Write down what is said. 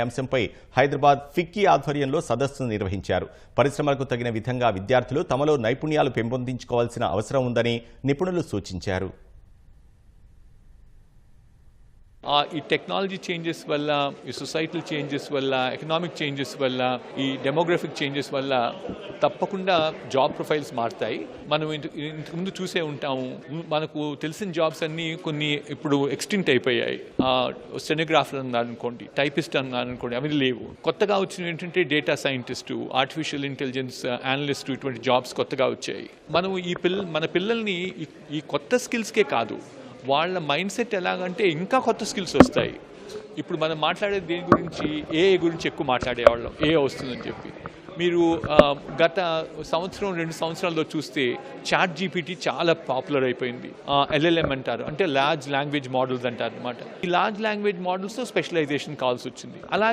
అంశంపై హైదరాబాద్ ఫిక్కీ ఆధ్వర్యంలో సదస్సును నిర్వహించారు. పరిశ్రమలకు తగిన విధంగా విద్యార్థులు తమలో నైపుణ్యాలు పెంపొందించుకోవాల్సిన అవసరం ఉందని నిపుణులు సూచించారు. ఈ టెక్నాలజీ చేంజెస్ వల్ల, ఈ సొసైటల్ చేంజెస్ వల్ల, ఎకనామిక్ చేంజెస్ వల్ల, ఈ డెమోగ్రఫిక్ చేంజెస్ వల్ల తప్పకుండా జాబ్ ప్రొఫైల్స్ మారుతాయి. మనం ఇంతకుముందు చూసే ఉంటాము, మనకు తెలిసిన జాబ్స్ అన్నీ కొన్ని ఇప్పుడు ఎక్స్టింక్ట్ అయిపోయాయి. స్టెనోగ్రాఫర్ అన్నారనుకోండి, టైపిస్ట్ అన్నారనుకోండి, అవి లేవు. కొత్తగా వచ్చిన ఏంటంటే data scientist, artificial intelligence analyst, ఇటువంటి జాబ్స్ కొత్తగా వచ్చాయి. మనం మన పిల్లల్ని ఈ కొత్త స్కిల్స్కే కాదు, వాళ్ళ మైండ్ సెట్ ఎలాగంటే ఇంకా కొత్త స్కిల్స్ వస్తాయి. ఇప్పుడు మనం మాట్లాడేది దేని గురించి, ఏఐ గురించి ఎక్కువ మాట్లాడేవాళ్ళం, ఏఐ వస్తుందని చెప్పి. మీరు గత సంవత్సరం 2 సంవత్సరాల్లో చూస్తే చాట్ జీపీటీ చాలా పాపులర్ అయిపోయింది. LLM అంటారు, అంటే లార్జ్ లాంగ్వేజ్ మోడల్స్ అంటారు అనమాట. ఈ లార్జ్ లాంగ్వేజ్ మోడల్స్తో స్పెషలైజేషన్ కావాల్సి వచ్చింది.